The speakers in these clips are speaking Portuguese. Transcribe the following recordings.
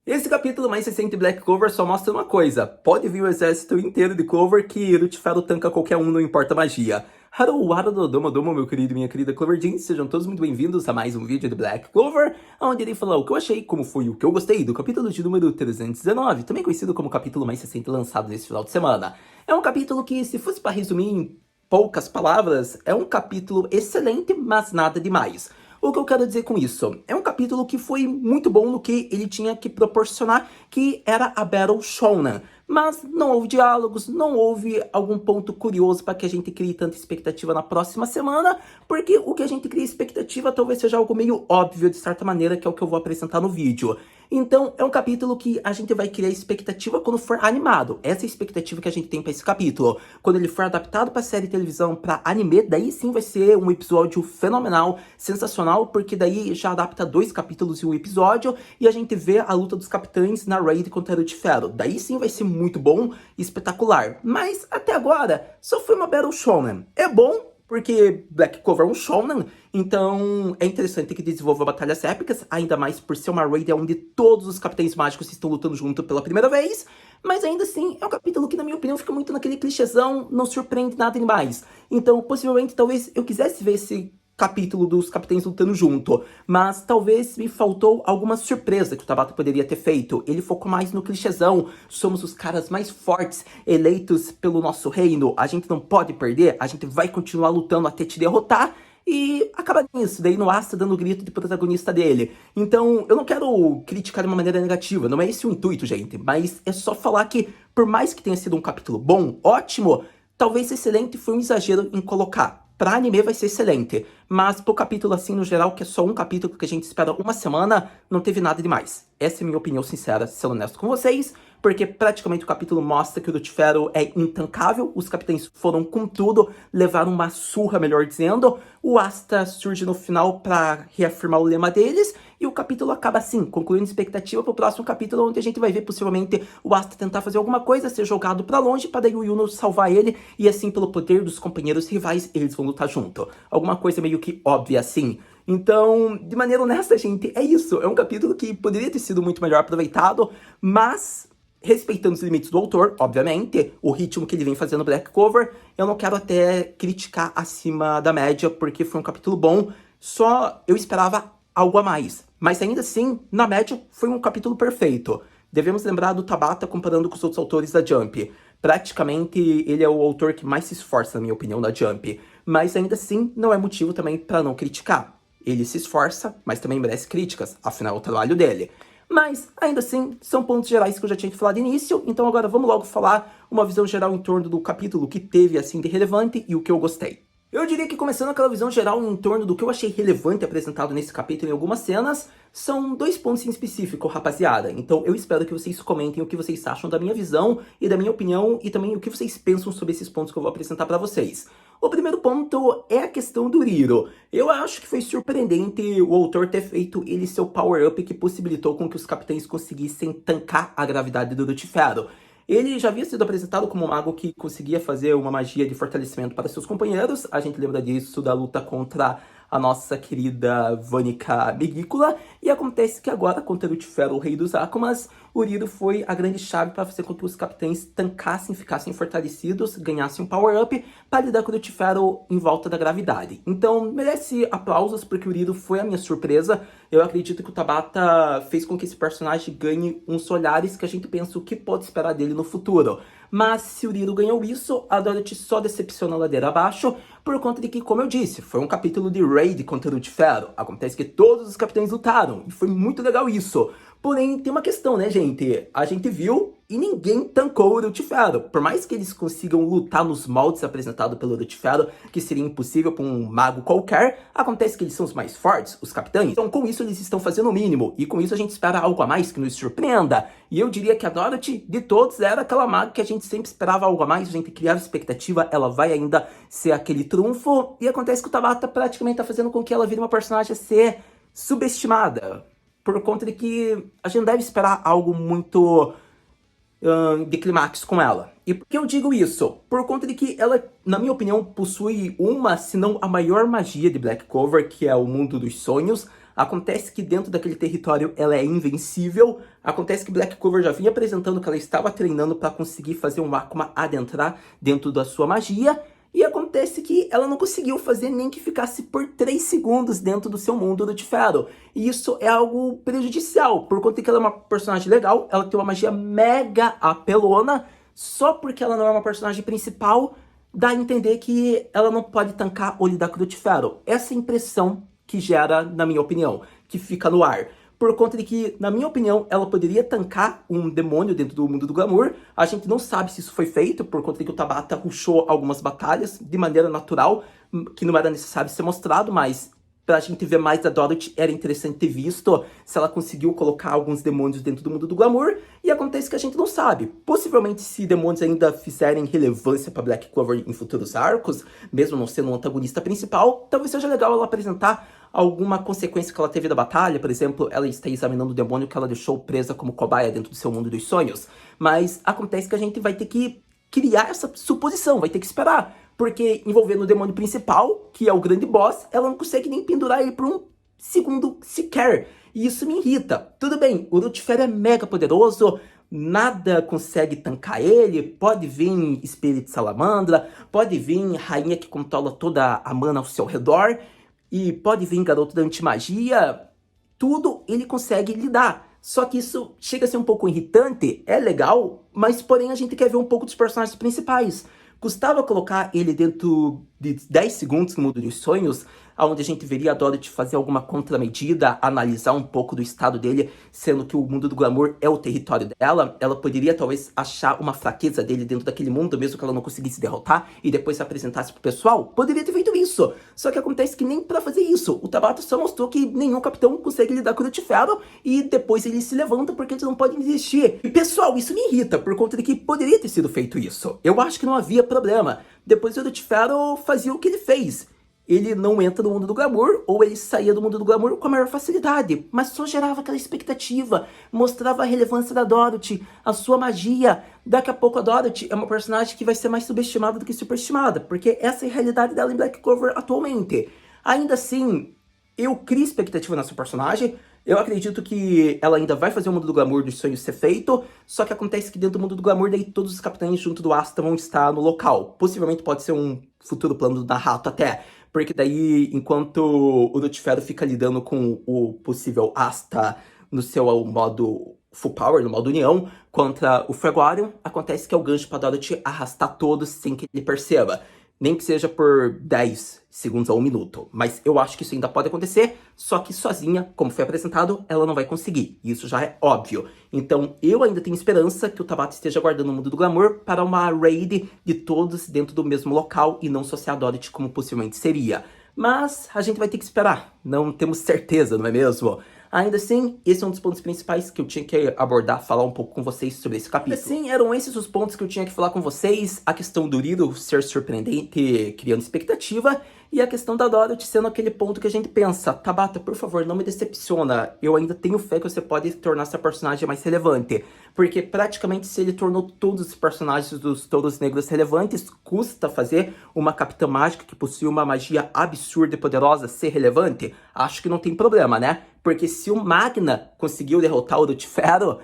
Esse capítulo mais recente de Black Clover só mostra uma coisa: pode vir o exército inteiro de Clover que Lucifer tanca qualquer um, não importa a magia. Hello, Domo, meu querido e minha querida Clover Jeans, sejam todos muito bem-vindos a mais um vídeo de Black Clover, onde irei falar o que eu achei, como foi o que eu gostei do capítulo de número 319, também conhecido como o capítulo mais recente lançado nesse final de semana. É um capítulo que, se fosse para resumir em poucas palavras, é um capítulo excelente, mas nada demais. O que eu quero dizer com isso? É um capítulo que foi muito bom no que ele tinha que proporcionar, que era a Battle Shonen. Mas não houve diálogos, não houve algum ponto curioso para que a gente crie tanta expectativa na próxima semana, porque o que a gente cria expectativa talvez seja algo meio óbvio de certa maneira, que é o que eu vou apresentar no vídeo. Então, é um capítulo que a gente vai criar expectativa quando for animado. Essa é a expectativa que a gente tem para esse capítulo. Quando ele for adaptado para série de televisão, para anime, daí sim vai ser um episódio fenomenal, sensacional, porque daí já adapta 2 capítulos em um episódio e a gente vê a luta dos capitães na raid contra o Lucifer. Daí sim vai ser muito bom e espetacular. Mas até agora só foi uma Battle Shonen. É bom, porque Black Clover é um shonen, então é interessante que desenvolva batalhas épicas, ainda mais por ser uma raid onde todos os capitães mágicos estão lutando junto pela primeira vez, mas ainda assim é um capítulo que, na minha opinião, fica muito naquele clichêzão, não surpreende nada demais. Então, possivelmente, talvez eu quisesse ver esse capítulo dos capitães lutando junto, mas talvez me faltou alguma surpresa que o Tabata poderia ter feito. Ele focou mais no clichêzão: somos os caras mais fortes, eleitos pelo nosso reino, a gente não pode perder, a gente vai continuar lutando até te derrotar, e acaba nisso, daí no Asta dando o grito de protagonista dele. Então, eu não quero criticar de uma maneira negativa, não é esse o intuito, gente, mas é só falar que, por mais que tenha sido um capítulo bom, ótimo, talvez excelente foi um exagero em colocar. Pra anime vai ser excelente, mas pro capítulo assim, no geral, que é só um capítulo que a gente espera uma semana, não teve nada demais. Essa é a minha opinião sincera, sendo honesto com vocês, porque praticamente o capítulo mostra que o Lucifer é intancável, os capitães foram com tudo, levaram uma surra, melhor dizendo, o Asta surge no final pra reafirmar o lema deles, e o capítulo acaba assim, concluindo expectativa pro próximo capítulo, onde a gente vai ver possivelmente o Asta tentar fazer alguma coisa, ser jogado pra longe, pra daí o Yuno salvar ele, e assim, pelo poder dos companheiros rivais, eles vão lutar junto. Alguma coisa meio que óbvia assim. Então, de maneira honesta, gente, é isso. É um capítulo que poderia ter sido muito melhor aproveitado, mas respeitando os limites do autor, obviamente, o ritmo que ele vem fazendo Black Clover, eu não quero até criticar acima da média, porque foi um capítulo bom, só eu esperava algo a mais. Mas ainda assim, na média, foi um capítulo perfeito. Devemos lembrar do Tabata comparando com os outros autores da Jump. Praticamente, ele é o autor que mais se esforça, na minha opinião, da Jump. Mas ainda assim, não é motivo também para não criticar. Ele se esforça, mas também merece críticas, afinal é o trabalho dele. Mas, ainda assim, são pontos gerais que eu já tinha que falar de início, então agora vamos logo falar uma visão geral em torno do capítulo que teve, assim, de relevante e o que eu gostei. Eu diria que, começando aquela visão geral em torno do que eu achei relevante apresentado nesse capítulo em algumas cenas, são 2 pontos em específico, rapaziada. Então eu espero que vocês comentem o que vocês acham da minha visão e da minha opinião, e também o que vocês pensam sobre esses pontos que eu vou apresentar pra vocês. O primeiro ponto é a questão do Riro. Eu acho que foi surpreendente o autor ter feito ele seu power-up que possibilitou com que os capitães conseguissem tancar a gravidade do Lucifer. Ele já havia sido apresentado como um mago que conseguia fazer uma magia de fortalecimento para seus companheiros. A gente lembra disso da luta contra a nossa querida Vanica Megícola. E acontece que agora, contra o Lucifer, o rei dos Akumas, o Riro foi a grande chave para fazer com que os capitães tancassem, ficassem fortalecidos, ganhassem um power-up para lidar com o Lucifer em volta da gravidade. Então, merece aplausos, porque o Riro foi a minha surpresa. Eu acredito que o Tabata fez com que esse personagem ganhe uns olhares que a gente pensa o que pode esperar dele no futuro. Mas se o Riro ganhou isso, a Dorothy só decepciona a ladeira abaixo, por conta de que, como eu disse, foi um capítulo de raid contra o Lucifer. Acontece que todos os capitães lutaram, e foi muito legal isso. Porém, tem uma questão, né, gente? A gente viu e ninguém tancou o Lucifer. Por mais que eles consigam lutar nos moldes apresentados pelo Lucifer, que seria impossível para um mago qualquer, acontece que eles são os mais fortes, os capitães. Então, com isso, eles estão fazendo o mínimo. E com isso, a gente espera algo a mais que nos surpreenda. E eu diria que a Dorothy, de todos, era aquela maga que a gente sempre esperava algo a mais, a gente criava expectativa, ela vai ainda ser aquele trunfo. E acontece que o Tabata praticamente tá fazendo com que ela vire uma personagem a ser subestimada, por conta de que a gente deve esperar algo muito de clímax com ela. E por que eu digo isso? Por conta de que ela, na minha opinião, possui uma, se não a maior magia de Black Clover, que é o mundo dos sonhos. Acontece que dentro daquele território ela é invencível. Acontece que Black Clover já vinha apresentando que ela estava treinando para conseguir fazer um Akuma adentrar dentro da sua magia. E acontece que ela não conseguiu fazer nem que ficasse por 3 segundos dentro do seu mundo do Tifero. E isso é algo prejudicial, por conta que ela é uma personagem legal, ela tem uma magia mega apelona, só porque ela não é uma personagem principal, dá a entender que ela não pode tancar ou lidar com o Tifero. Essa é a impressão que gera, na minha opinião, que fica no ar. Por conta de que, na minha opinião, ela poderia tancar um demônio dentro do mundo do glamour. A gente não sabe se isso foi feito, por conta de que o Tabata rushou algumas batalhas de maneira natural, que não era necessário ser mostrado, mas pra gente ver mais da Dorothy, era interessante ter visto se ela conseguiu colocar alguns demônios dentro do mundo do glamour, e acontece que a gente não sabe. Possivelmente, se demônios ainda fizerem relevância pra Black Clover em futuros arcos, mesmo não sendo um antagonista principal, talvez seja legal ela apresentar alguma consequência que ela teve da batalha. Por exemplo, ela está examinando o demônio que ela deixou presa como cobaia dentro do seu mundo dos sonhos. Mas acontece que a gente vai ter que criar essa suposição, vai ter que esperar. Porque envolvendo o demônio principal, que é o grande boss, ela não consegue nem pendurar ele por um segundo sequer. E isso me irrita. Tudo bem, o Lucifer é mega poderoso, nada consegue tancar ele, pode vir Espírito Salamandra, pode vir Rainha que controla toda a mana ao seu redor, e pode vir Garoto da Antimagia, tudo ele consegue lidar. Só que isso chega a ser um pouco irritante, é legal, mas porém a gente quer ver um pouco dos personagens principais. Custava colocar ele dentro de 10 segundos no mundo dos sonhos, onde a gente veria a Dorothy fazer alguma contramedida, analisar um pouco do estado dele, sendo que o mundo do glamour é o território dela. Ela poderia talvez achar uma fraqueza dele dentro daquele mundo, mesmo que ela não conseguisse derrotar, e depois se apresentasse pro pessoal. Poderia ter feito isso. Só que acontece que nem pra fazer isso. O Tabata só mostrou que nenhum capitão consegue lidar com o Lucifer, e depois ele se levanta porque eles não podem desistir. E pessoal, isso me irrita, por conta de que poderia ter sido feito isso. Eu acho que não havia problema. Depois o Lucifer fazia o que ele fez. Ele não entra no mundo do glamour, ou ele saía do mundo do glamour com a maior facilidade, mas só gerava aquela expectativa, mostrava a relevância da Dorothy, a sua magia. Daqui a pouco a Dorothy é uma personagem que vai ser mais subestimada do que superestimada, porque essa é a realidade dela em Black Clover atualmente. Ainda assim, eu crio expectativa nessa personagem. Eu acredito que ela ainda vai fazer o mundo do glamour dos sonhos ser feito, só que acontece que dentro do mundo do glamour, daí todos os capitães junto do Asta vão estar no local. Possivelmente pode ser um futuro plano do Naruto até, porque daí, enquanto o Lucifer fica lidando com o possível Asta no seu modo Full Power, no modo União, contra o Fregorion, acontece que é o gancho para Dorothy arrastar todos sem que ele perceba. Nem que seja por 10 segundos a 1 minuto. Mas eu acho que isso ainda pode acontecer, só que sozinha, como foi apresentado, ela não vai conseguir. Isso já é óbvio. Então eu ainda tenho esperança que o Tabata esteja guardando o mundo do glamour para uma raid de todos dentro do mesmo local e não só ser a Dorothy como possivelmente seria. Mas a gente vai ter que esperar. Não temos certeza, não é mesmo? Ainda assim, esse é um dos pontos principais que eu tinha que abordar, falar um pouco com vocês sobre esse capítulo. Assim, eram esses os pontos que eu tinha que falar com vocês. A questão do Riro ser surpreendente, criando expectativa, e a questão da Dorothy sendo aquele ponto que a gente pensa, Tabata, por favor, não me decepciona. Eu ainda tenho fé que você pode tornar essa personagem mais relevante. Porque praticamente se ele tornou todos os personagens dos Touros Negros relevantes, custa fazer uma Capitã Mágica que possui uma magia absurda e poderosa ser relevante? Acho que não tem problema, né? Porque se o Magna conseguiu derrotar o Lucifer,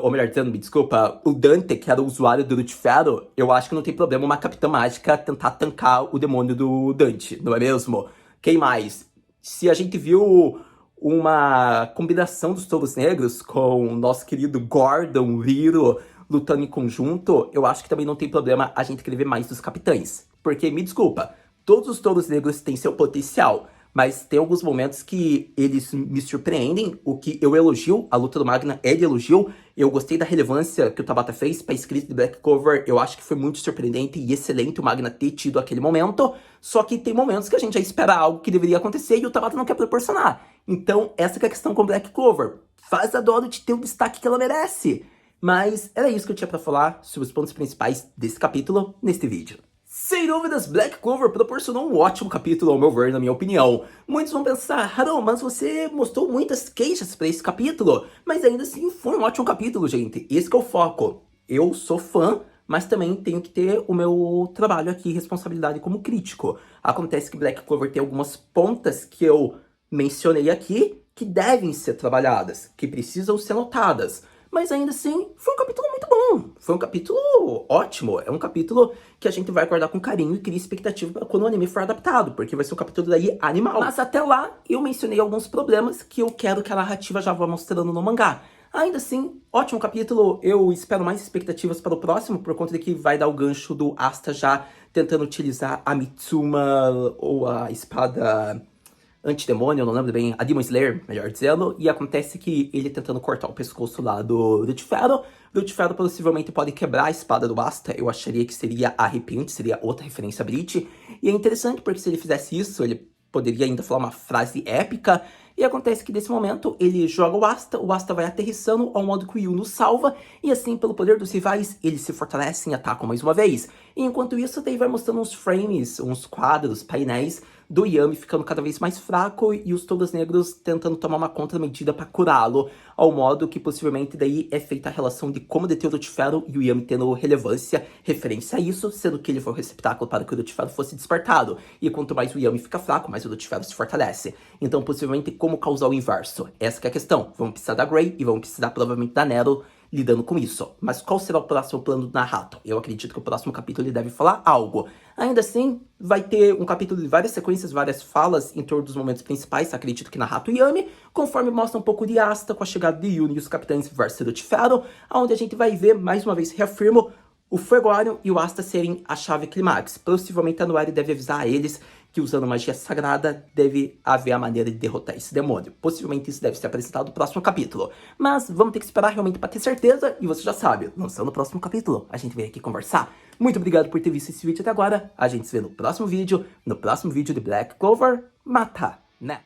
ou melhor dizendo, me desculpa, o Dante, que era o usuário do Lucifer, eu acho que não tem problema uma Capitã Mágica tentar tancar o demônio do Dante, não é mesmo? Quem mais? Se a gente viu uma combinação dos Touros Negros com o nosso querido Gordon, Riro, lutando em conjunto, eu acho que também não tem problema a gente querer ver mais dos capitães. Porque, me desculpa, todos os Touros Negros têm seu potencial, mas tem alguns momentos que eles me surpreendem, o que eu elogio, a luta do Magna é de elogio, eu gostei da relevância que o Tabata fez para a escrita de Black Clover, eu acho que foi muito surpreendente e excelente o Magna ter tido aquele momento, só que tem momentos que a gente já espera algo que deveria acontecer e o Tabata não quer proporcionar. Então essa que é a questão com Black Clover, faz a Dorothy ter o destaque que ela merece. Mas era isso que eu tinha para falar sobre os pontos principais desse capítulo neste vídeo. Sem dúvidas, Black Clover proporcionou um ótimo capítulo, ao meu ver, na minha opinião. Muitos vão pensar, Harold, mas você mostrou muitas queixas para esse capítulo. Mas ainda assim, foi um ótimo capítulo, gente. Esse que é o foco. Eu sou fã, mas também tenho que ter o meu trabalho aqui, responsabilidade como crítico. Acontece que Black Clover tem algumas pontas que eu mencionei aqui que devem ser trabalhadas, que precisam ser notadas. Mas ainda assim, foi um capítulo muito bom. Foi um capítulo ótimo. É um capítulo que a gente vai guardar com carinho e cria expectativa para quando o anime for adaptado, porque vai ser um capítulo daí animal. Mas até lá, eu mencionei alguns problemas que eu quero que a narrativa já vá mostrando no mangá. Ainda assim, ótimo capítulo. Eu espero mais expectativas para o próximo, por conta de que vai dar o gancho do Asta já tentando utilizar a Mitsuma ou a espada antidemônio, eu não lembro bem, a Demon Slayer, melhor dizendo, e acontece que ele tentando cortar o pescoço lá do Lucifer. Lucifer possivelmente pode quebrar a espada do Asta, eu acharia que seria arrepiante, seria outra referência a Bleach, e é interessante porque se ele fizesse isso, ele poderia ainda falar uma frase épica, e acontece que nesse momento ele joga o Asta vai aterrissando ao modo que o Yuno salva, e assim, pelo poder dos rivais, eles se fortalecem e atacam mais uma vez. E enquanto isso, daí vai mostrando uns frames, uns quadros, painéis, do Yami ficando cada vez mais fraco e os Todas Negros tentando tomar uma contramedida para curá-lo, ao modo que possivelmente daí é feita a relação de como deter o Lucifer e o Yami tendo relevância referência a isso, sendo que ele foi o receptáculo para que o Lucifer fosse despertado. E quanto mais o Yami fica fraco, mais o Lucifer se fortalece. Então, possivelmente, como causar o inverso? Essa que é a questão. Vamos precisar da Grey e vamos precisar provavelmente da Nero lidando com isso. Mas qual será o próximo plano do Naruto? Eu acredito que o próximo capítulo ele deve falar algo. Ainda assim, vai ter um capítulo de várias sequências, várias falas em torno dos momentos principais, acredito que Naruto e Yami, conforme mostra um pouco de Asta com a chegada de Yuni e os capitães versus Lucifer, onde a gente vai ver, mais uma vez, reafirmo, o Fuegoarion e o Asta serem a chave clímax. Possivelmente a Noari deve avisar a eles que usando magia sagrada deve haver a maneira de derrotar esse demônio. Possivelmente isso deve ser apresentado no próximo capítulo. Mas vamos ter que esperar realmente para ter certeza, e você já sabe, lançando o próximo capítulo, a gente vem aqui conversar. Muito obrigado por ter visto esse vídeo até agora, a gente se vê no próximo vídeo de Black Clover Mata, né?